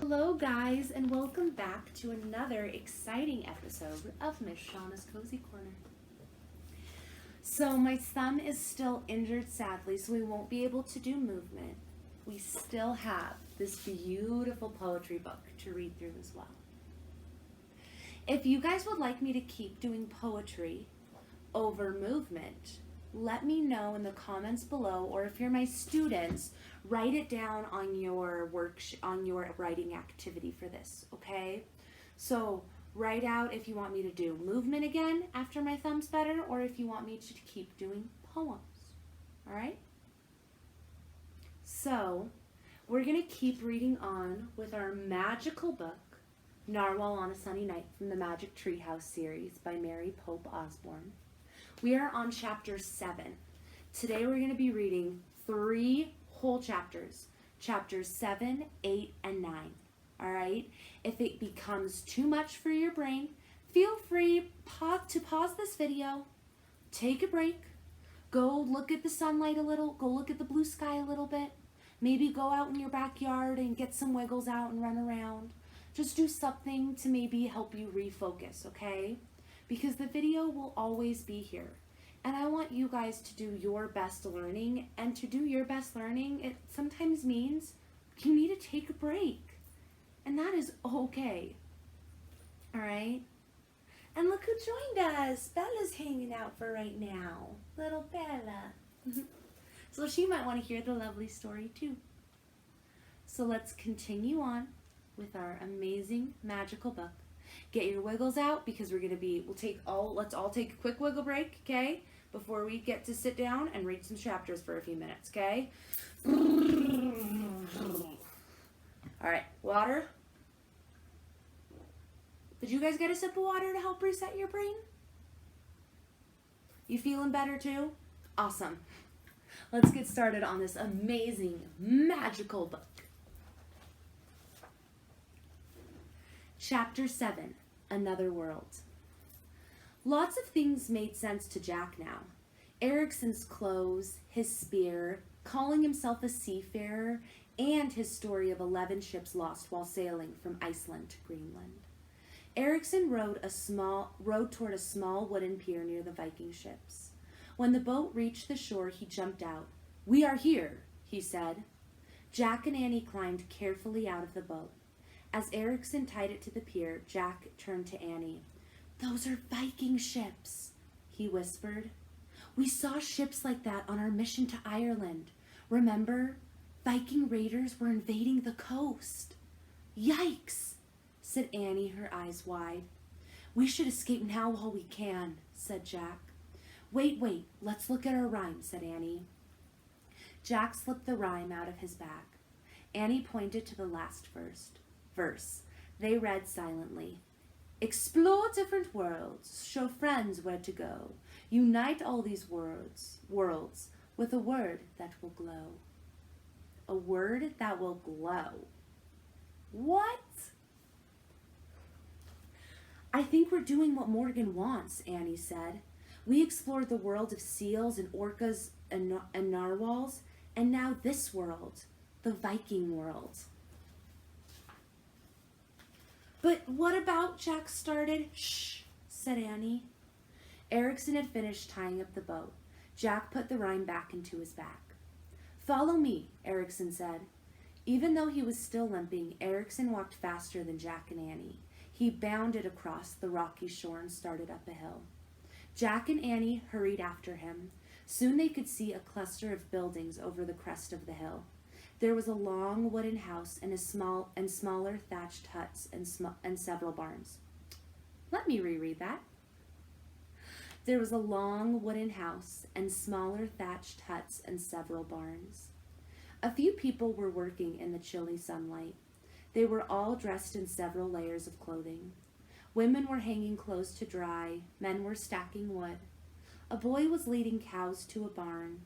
Hello guys, and welcome back to another exciting episode of Miss Shauna's Cozy Corner. So my thumb is still injured sadly, so we won't be able to do movement. We still have this beautiful poetry book to read through as well. If you guys would like me to keep doing poetry over movement, let me know in the comments below, or if you're my students, write it down on your on your writing activity for this, okay? So write out if you want me to do movement again after my thumb's better, or if you want me to keep doing poems, all right? So we're gonna keep reading on with our magical book, Narwhal on a Sunny Night, from the Magic Treehouse series by Mary Pope Osborne. We are on chapter 7. Today we're going to be reading 3 whole chapters, chapters 7, 8, and 9. All right? If it becomes too much for your brain, feel free to pause this video, take a break, go look at the sunlight a little, go look at the blue sky a little bit, maybe go out in your backyard and get some wiggles out and run around. Just do something to maybe help you refocus, okay? Because the video will always be here. And I want you guys to do your best learning, and to do your best learning, it sometimes means you need to take a break. And that is okay. All right? And look who joined us. Bella's hanging out for right now. Little Bella. So she might want to hear the lovely story too. So let's continue on with our amazing magical book. Get your wiggles out because let's all take a quick wiggle break, okay? Before we get to sit down and read some chapters for a few minutes, okay? All right, water. Did you guys get a sip of water to help reset your brain? You feeling better too? Awesome. Let's get started on this amazing, magical book. Chapter 7, Another World. Lots of things made sense to Jack now. Erikson's clothes, his spear, calling himself a seafarer, and his story of 11 ships lost while sailing from Iceland to Greenland. Erikson rowed toward a small wooden pier near the Viking ships. When the boat reached the shore, he jumped out. "We are here," he said. Jack and Annie climbed carefully out of the boat. As Erikson tied it to the pier, Jack turned to Annie. "Those are Viking ships," he whispered. "We saw ships like that on our mission to Ireland. Remember? Viking raiders were invading the coast." "Yikes," said Annie, her eyes wide. "We should escape now while we can," said Jack. Wait, let's look at our rhyme," said Annie. Jack slipped the rhyme out of his bag. Annie pointed to the last verse. They read silently. "Explore different worlds, show friends where to go. Unite all these worlds with a word that will glow." A word that will glow. What? "I think we're doing what Morgan wants," Annie said. "We explored the world of seals and orcas and narwhals, and now this world, the Viking world." "But what about," Jack started. "Shh," said Annie. Erikson had finished tying up the boat. Jack put the rhyme back into his bag. "Follow me," Erikson said. Even though he was still limping, Erikson walked faster than Jack and Annie. He bounded across the rocky shore and started up a hill. Jack and Annie hurried after him. Soon they could see a cluster of buildings over the crest of the hill. There was a long wooden house and smaller thatched huts and several barns. Let me reread that. There was a long wooden house and smaller thatched huts and several barns. A few people were working in the chilly sunlight. They were all dressed in several layers of clothing. Women were hanging clothes to dry. Men were stacking wood. A boy was leading cows to a barn.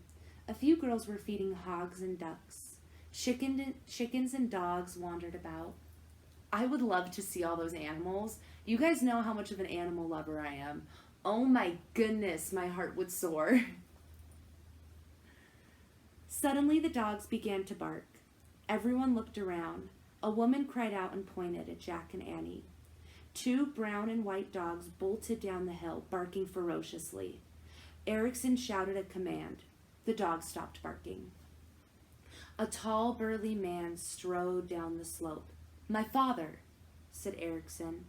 A few girls were feeding hogs and ducks. Chickens and dogs wandered about. I would love to see all those animals. You guys know how much of an animal lover I am. Oh my goodness, my heart would soar. Suddenly the dogs began to bark. Everyone looked around. A woman cried out and pointed at Jack and Annie. Two brown and white dogs bolted down the hill, barking ferociously. Erikson shouted a command. The dogs stopped barking. A tall, burly man strode down the slope. "My father," said Erikson.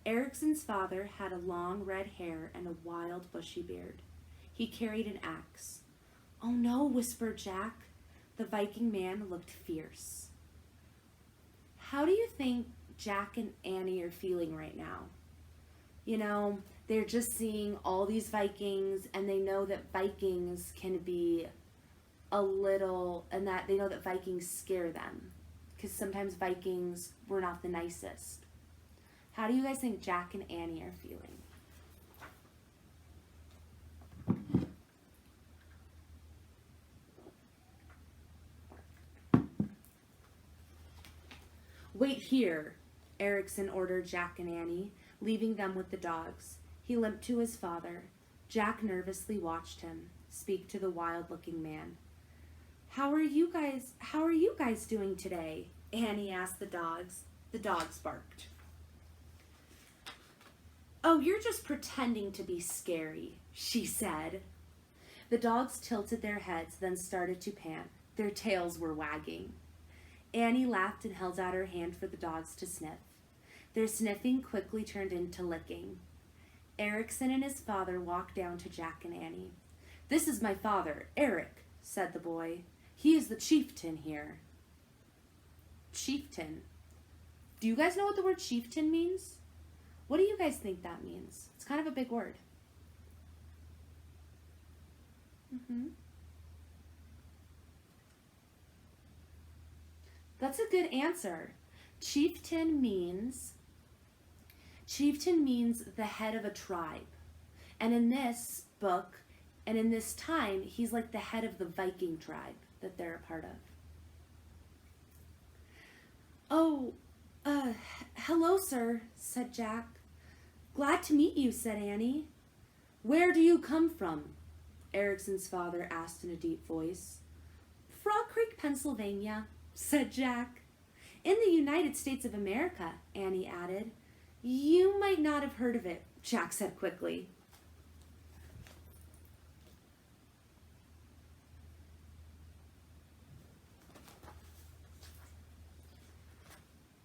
Erikson's father had a long red hair and a wild, bushy beard. He carried an axe. "Oh no," whispered Jack. The Viking man looked fierce. How do you think Jack and Annie are feeling right now? You know, they're just seeing all these Vikings, and they know that Vikings can be a little, and that they know that Vikings scare them, because sometimes Vikings were not the nicest. How do you guys think Jack and Annie are feeling? "Wait here," Erikson ordered Jack and Annie, leaving them with the dogs. He limped to his father. Jack nervously watched him speak to the wild-looking man. How are you guys doing today?" Annie asked the dogs. The dogs barked. "Oh, you're just pretending to be scary," she said. The dogs tilted their heads, then started to pant. Their tails were wagging. Annie laughed and held out her hand for the dogs to sniff. Their sniffing quickly turned into licking. Erikson and his father walked down to Jack and Annie. "This is my father, Erik," said the boy. "He is the chieftain here." Chieftain. Do you guys know what the word chieftain means? What do you guys think that means? It's kind of a big word. That's a good answer. Chieftain means the head of a tribe. And in this book, and in this time, he's like the head of the Viking tribe that they're a part of. "Oh, hello, sir," said Jack. "Glad to meet you," said Annie. "Where do you come from?" Erikson's father asked in a deep voice. "Frog Creek, Pennsylvania," said Jack. "In the United States of America," Annie added. "You might not have heard of it," Jack said quickly.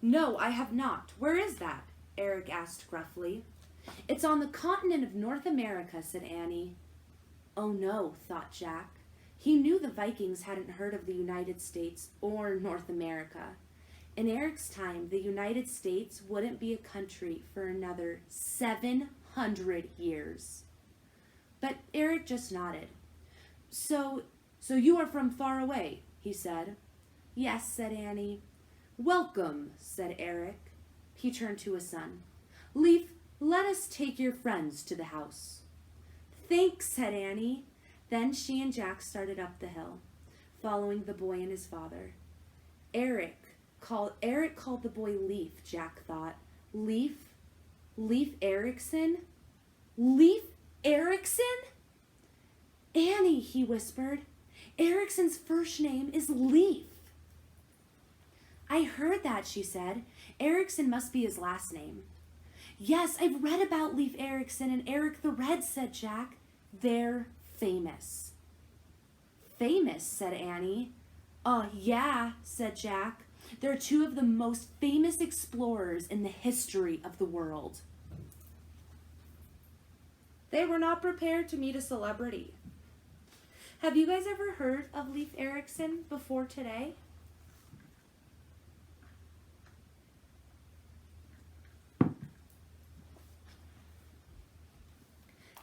"No, I have not. Where is that?" Erik asked gruffly. "It's on the continent of North America," said Annie. Oh no, thought Jack. He knew the Vikings hadn't heard of the United States or North America. In Erik's time, the United States wouldn't be a country for another 700 years. But Erik just nodded. So you are from far away," he said. "Yes," said Annie. "Welcome," said Erik. He turned to his son. "Leif, let us take your friends to the house." "Thanks," said Annie. Then she and Jack started up the hill, following the boy and his father. Erik called the boy Leif, Jack thought. Leif Erikson? Leif Erikson? "Annie," he whispered. "Erikson's first name is Leif." "I heard that," she said. "Erikson must be his last name." "Yes, I've read about Leif Erikson and Erik the Red," said Jack. "They're famous." "Famous?" said Annie. "Oh, yeah," said Jack. "They're two of the most famous explorers in the history of the world." They were not prepared to meet a celebrity. Have you guys ever heard of Leif Erikson before today?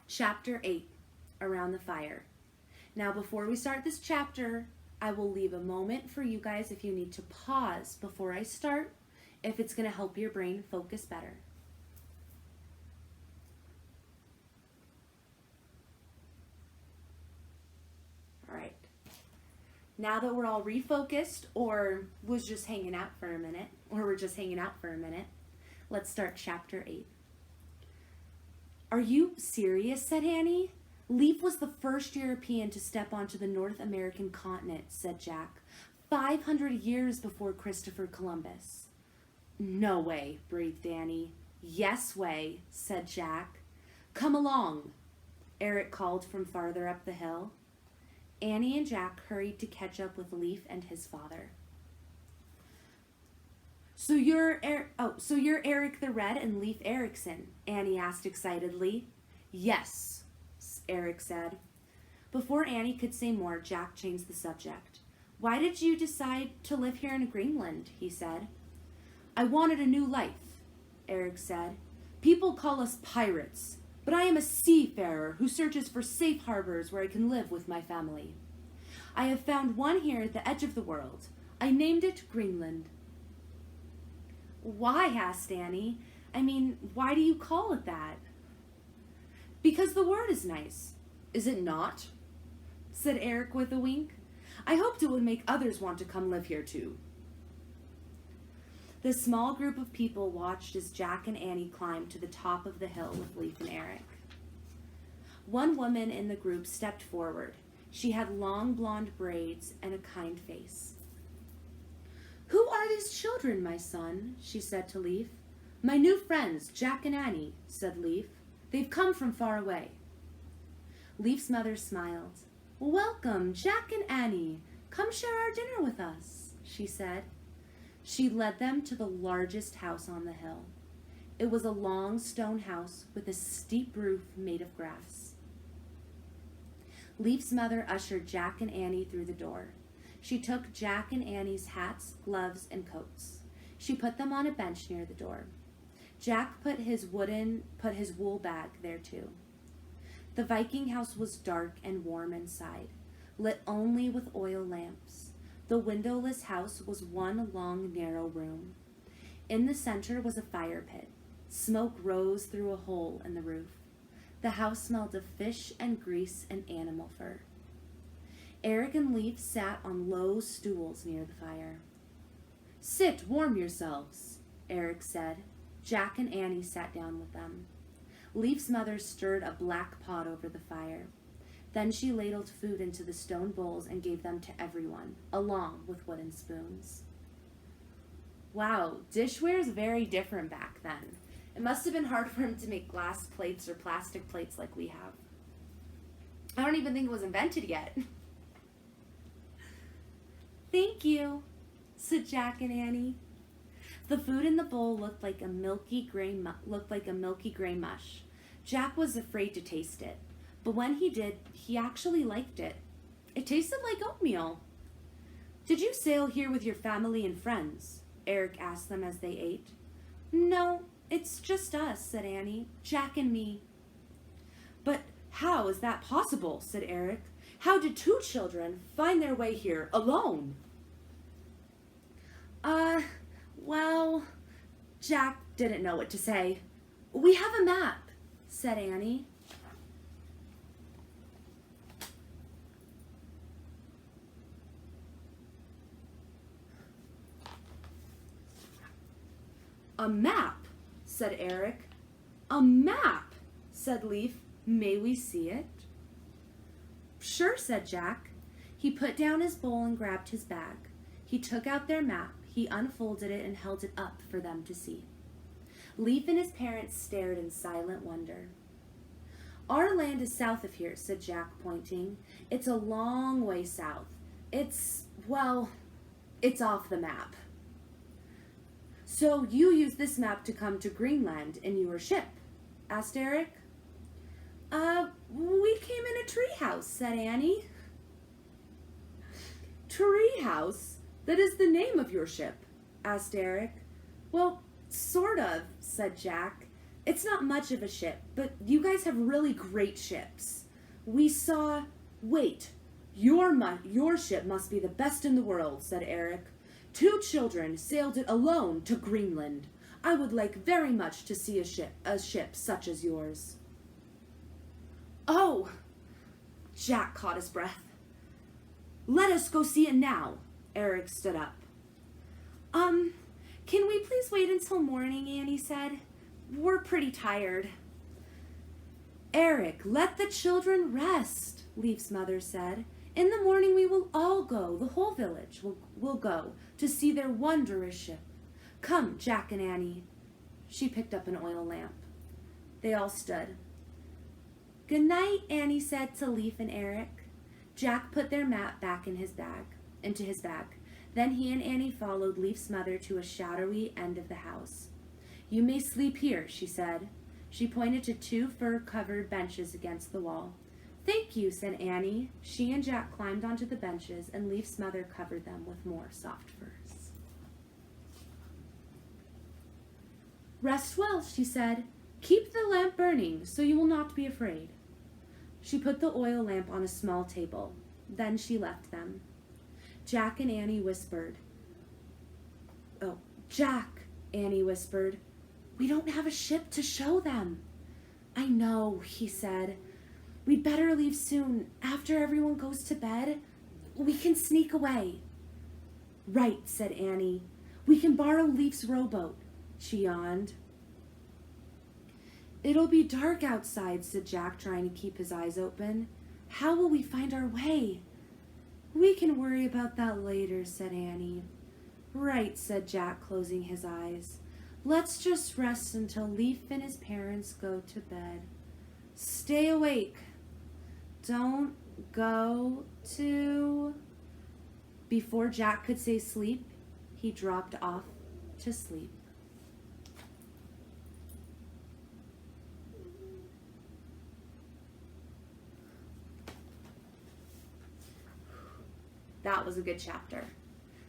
Chapter 8, Around the Fire. Now, before we start this chapter, I will leave a moment for you guys if you need to pause before I start, if it's going to help your brain focus better. All right. Now that we're all refocused, or was just hanging out for a minute, let's start chapter 8. "Are you serious?" said Annie. "Leif was the first European to step onto the North American continent," said Jack. 500 years before Christopher Columbus. No way, breathed Annie. Yes way, said Jack. Come along, Eric called from farther up the hill. Annie and Jack hurried to catch up with Leaf and his father. So you're Eric the Red and Leif Erikson, Annie asked excitedly. Yes, Eric said. Before Annie could say more, Jack changed the subject. Why did you decide to live here in Greenland? He said. I wanted a new life, Eric said. People call us pirates, but I am a seafarer who searches for safe harbors where I can live with my family. I have found one here at the edge of the world. I named it Greenland. Why? Asked Annie. I mean, why do you call it that? Because the word is nice. Is it not? Said Eric with a wink. I hoped it would make others want to come live here too. The small group of people watched as Jack and Annie climbed to the top of the hill with Leif and Eric. One woman in the group stepped forward. She had long blonde braids and a kind face. Who are these children, my son? She said to Leif. My new friends, Jack and Annie, said Leif. They've come from far away. Leif's mother smiled. Welcome, Jack and Annie. Come share our dinner with us, she said. She led them to the largest house on the hill. It was a long stone house with a steep roof made of grass. Leif's mother ushered Jack and Annie through the door. She took Jack and Annie's hats, gloves, and coats. She put them on a bench near the door. Jack put his wool bag there too. The Viking house was dark and warm inside, lit only with oil lamps. The windowless house was one long, narrow room. In the center was a fire pit. Smoke rose through a hole in the roof. The house smelled of fish and grease and animal fur. Eric and Leif sat on low stools near the fire. Sit, warm yourselves, Eric said. Jack and Annie sat down with them. Leif's mother stirred a black pot over the fire. Then she ladled food into the stone bowls and gave them to everyone, along with wooden spoons. Wow, dishware is very different back then. It must have been hard for him to make glass plates or plastic plates like we have. I don't even think it was invented yet. Thank you, said Jack and Annie. The food in the bowl looked like a milky gray mush. Jack was afraid to taste it, but when he did, he actually liked it. It tasted like oatmeal. Did you sail here with your family and friends? Eric asked them as they ate. No, it's just us, said Annie. Jack and me. But how is that possible? Said Eric. How did two children find their way here alone? Well, Jack didn't know what to say. We have a map, said Annie. A map, said Eric. A map, said Leif. May we see it? Sure, said Jack. He put down his bowl and grabbed his bag. He took out their map. He unfolded it and held it up for them to see. Leif and his parents stared in silent wonder. Our land is south of here, said Jack, pointing. It's a long way south. It's off the map. So you used this map to come to Greenland in your ship? Asked Eric. We came in a treehouse, said Annie. Treehouse? That is the name of your ship? Asked Eric. Well, sort of, said Jack. It's not much of a ship, but you guys have really great ships. We saw... Wait, your ship must be the best in the world, said Eric. 2 children sailed it alone to Greenland. I would like very much to see a ship such as yours. Oh! Jack caught his breath. Let us go see it now. Eric stood up. Can we please wait until morning, Annie said. We're pretty tired. Eric, let the children rest, Leif's mother said. In the morning we will all go, the whole village will go to see their wondrous ship. Come, Jack and Annie. She picked up an oil lamp. They all stood. Good night, Annie said to Leaf and Eric. Jack put their map back into his bag. Then he and Annie followed Leaf's mother to a shadowy end of the house. You may sleep here, she said. She pointed to 2 fur-covered benches against the wall. Thank you, said Annie. She and Jack climbed onto the benches, and Leaf's mother covered them with more soft furs. Rest well, she said. Keep the lamp burning, so you will not be afraid. She put the oil lamp on a small table. Then she left them. Jack and Annie whispered. Oh, Jack, Annie whispered. We don't have a ship to show them. I know, he said. We'd better leave soon. After everyone goes to bed, we can sneak away. Right, said Annie. We can borrow Leaf's rowboat. She yawned. It'll be dark outside, said Jack, trying to keep his eyes open. How will we find our way? We can worry about that later, said Annie. Right, said Jack, closing his eyes. Let's just rest until Leaf and his parents go to bed. Stay awake. Don't go to... Before Jack could say sleep, he dropped off to sleep. That was a good chapter.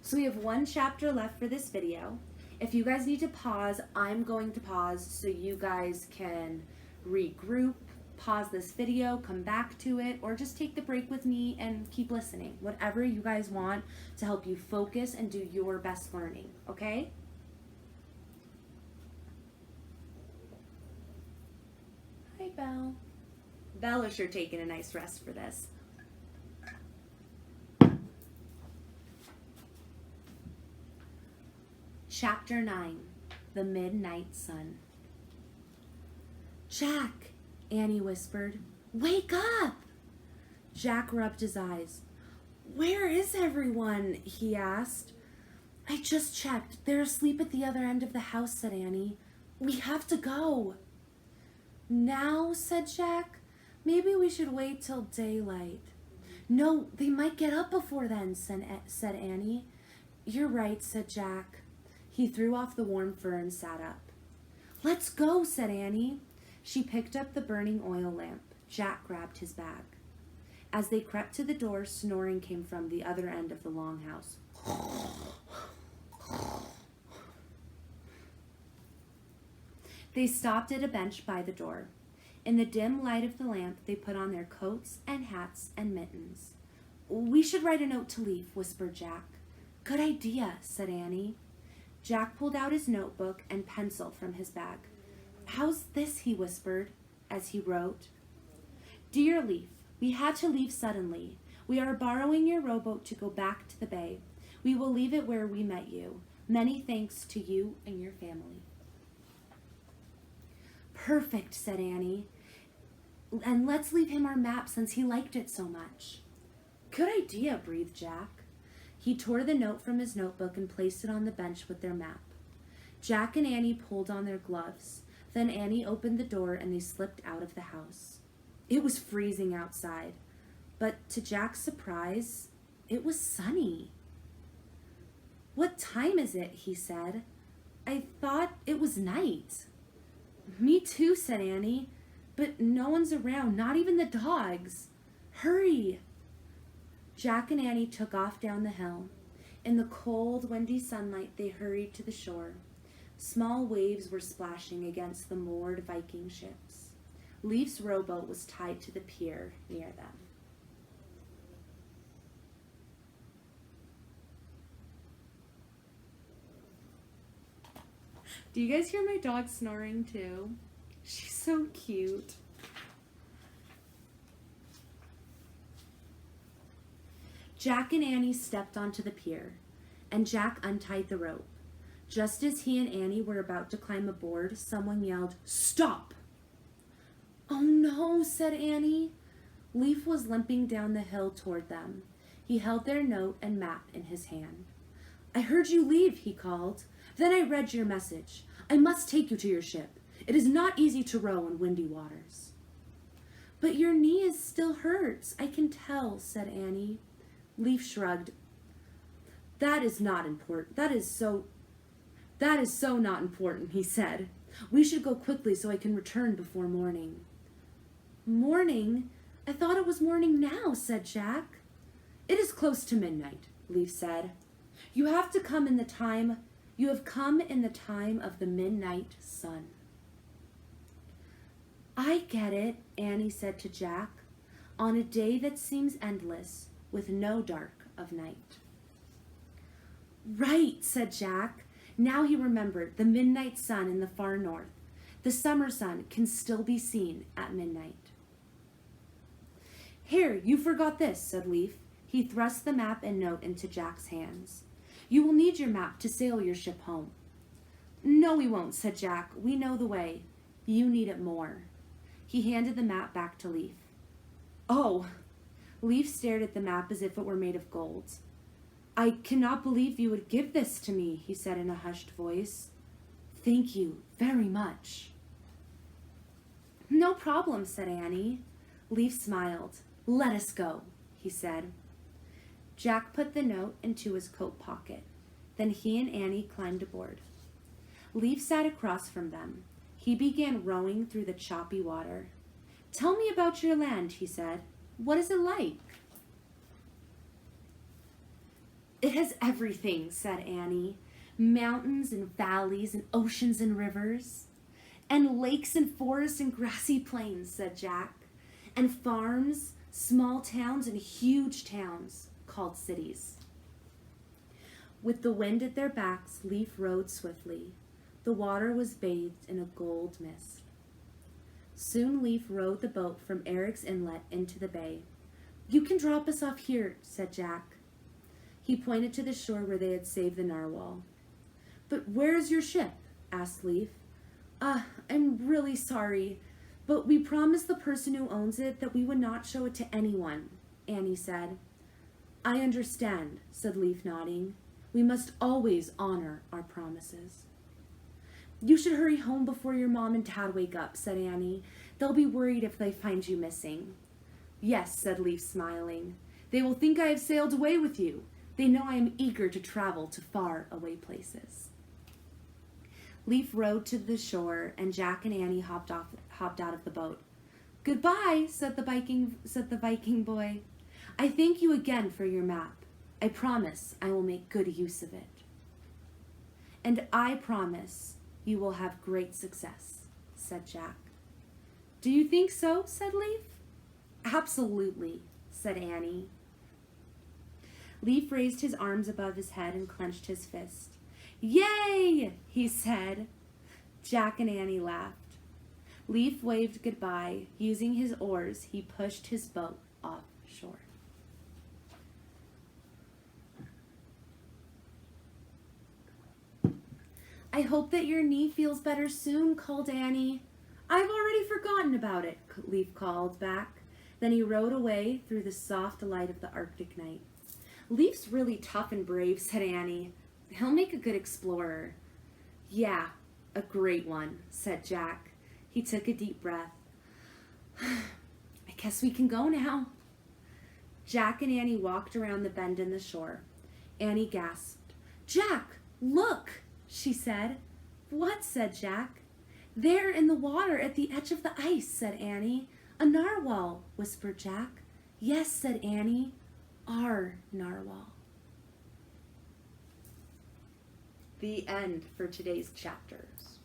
So we have 1 chapter left for this video. If you guys need to pause, I'm going to pause so you guys can regroup, pause this video, come back to it, or just take the break with me and keep listening. Whatever you guys want to help you focus and do your best learning, okay? Hi, Belle. Belle is sure taking a nice rest for this. Chapter 9, The Midnight Sun. Jack, Annie whispered. Wake up! Jack rubbed his eyes. Where is everyone? He asked. I just checked. They're asleep at the other end of the house, said Annie. We have to go. Now, said Jack. Maybe we should wait till daylight. No, they might get up before then, said Annie. You're right, said Jack. He threw off the warm fur and sat up. Let's go, said Annie. She picked up the burning oil lamp. Jack grabbed his bag. As they crept to the door, snoring came from the other end of the longhouse. They stopped at a bench by the door. In the dim light of the lamp, they put on their coats and hats and mittens. We should write a note to Leaf, whispered Jack. Good idea, said Annie. Jack pulled out his notebook and pencil from his bag. How's this, he whispered, as he wrote. Dear Leaf, we had to leave suddenly. We are borrowing your rowboat to go back to the bay. We will leave it where we met you. Many thanks to you and your family. Perfect, said Annie. And let's leave him our map since he liked it so much. Good idea, breathed Jack. He tore the note from his notebook and placed it on the bench with their map. Jack and Annie pulled on their gloves. Then Annie opened the door and they slipped out of the house. It was freezing outside, but to Jack's surprise, it was sunny. What time is it? He said. I thought it was night. Me too, said Annie, but no one's around, not even the dogs. Hurry! Jack and Annie took off down the hill. In the cold, windy sunlight, they hurried to the shore. Small waves were splashing against the moored Viking ships. Leaf's rowboat was tied to the pier near them. Do you guys hear my dog snoring too? She's so cute. Jack and Annie stepped onto the pier, and Jack untied the rope. Just as he and Annie were about to climb aboard, someone yelled, "Stop!" "Oh no," said Annie. Leaf was limping down the hill toward them. He held their note and map in his hand. "I heard you leave," he called. "Then I read your message. I must take you to your ship. It is not easy to row in windy waters." "But your knee still hurts, I can tell," said Annie. Leaf shrugged. That is not important. That is so not important," he said. "We should go quickly so I can return before morning." "Morning? I thought it was morning now," said Jack. "It is close to midnight," Leaf said. You have come in the time of the midnight sun." "I get it," Annie said to Jack, "on a day that seems endless, with no dark of night." "Right," said Jack. Now he remembered the midnight sun in the far north. The summer sun can still be seen at midnight. "Here, you forgot this," said Leaf. He thrust the map and note into Jack's hands. "You will need your map to sail your ship home." "No, we won't," said Jack. "We know the way. You need it more." He handed the map back to Leaf. "Oh." Leaf stared at the map as if it were made of gold. "I cannot believe you would give this to me," he said in a hushed voice. "Thank you very much." "No problem," said Annie. Leaf smiled. "Let us go," he said. Jack put the note into his coat pocket. Then he and Annie climbed aboard. Leaf sat across from them. He began rowing through the choppy water. "Tell me about your land," he said. "What is it like?" "It has everything," said Annie. "Mountains and valleys and oceans and rivers." "And lakes and forests and grassy plains," said Jack. "And farms, small towns and huge towns called cities." With the wind at their backs, Leaf rowed swiftly. The water was bathed in a gold mist. Soon Leaf rowed the boat from Eric's Inlet into the bay. "You can drop us off here," said Jack. He pointed to the shore where they had saved the narwhal. "But where is your ship?" asked Leaf. I'm really sorry, but we promised the person who owns it that we would not show it to anyone," Annie said. "I understand," said Leaf, nodding. "We must always honor our promises." "You should hurry home before your mom and dad wake up," said Annie. "They'll be worried if they find you missing." "Yes," said Leaf, smiling. "They will think I have sailed away with you. They know I am eager to travel to far away places." Leaf rowed to the shore, and Jack and Annie hopped out of the boat. "Goodbye," said the Viking boy. "I thank you again for your map. I promise I will make good use of it." "And I promise you will have great success," said Jack. "Do you think so?" said Leaf. "Absolutely," said Annie. Leaf raised his arms above his head and clenched his fist. "Yay!" he said. Jack and Annie laughed. Leaf waved goodbye. Using his oars, he pushed his boat offshore. "I hope that your knee feels better soon," called Annie. "I've already forgotten about it," Leaf called back. Then he rowed away through the soft light of the Arctic night. "Leaf's really tough and brave," said Annie. "He'll make a good explorer." "Yeah, a great one," said Jack. He took a deep breath. "I guess we can go now." Jack and Annie walked around the bend in the shore. Annie gasped. "Jack, look!" she said. "What?" said Jack. "There in the water at the edge of the ice," said Annie. "A narwhal," whispered Jack. "Yes," said Annie. "Our narwhal." The end for today's chapters.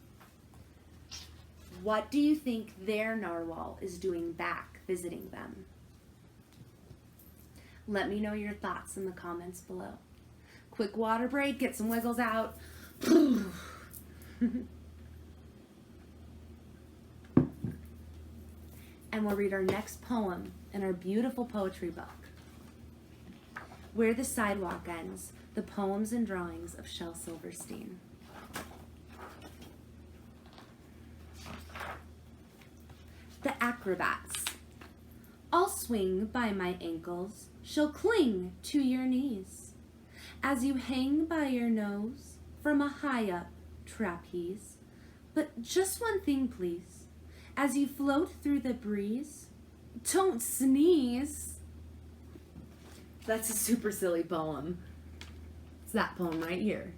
What do you think their narwhal is doing back visiting them? Let me know your thoughts in the comments below. Quick water break, get some wiggles out. And we'll read our next poem in our beautiful poetry book, Where the Sidewalk Ends, the Poems and Drawings of Shel Silverstein. The Acrobats. I'll swing by my ankles, she'll cling to your knees. As you hang by your nose from a high-up trapeze. But just one thing, please. As you float through the breeze, don't sneeze. That's a super silly poem. It's that poem right here.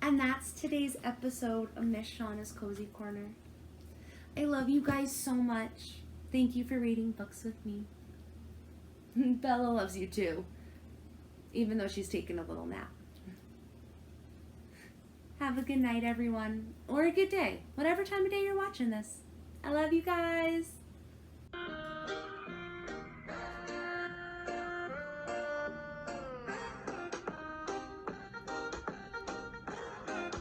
And that's today's episode of Miss Shauna's Cozy Corner. I love you guys so much. Thank you for reading books with me. Bella loves you too, even though she's taking a little nap. Have a good night, everyone, or a good day, whatever time of day you're watching this. I love you guys.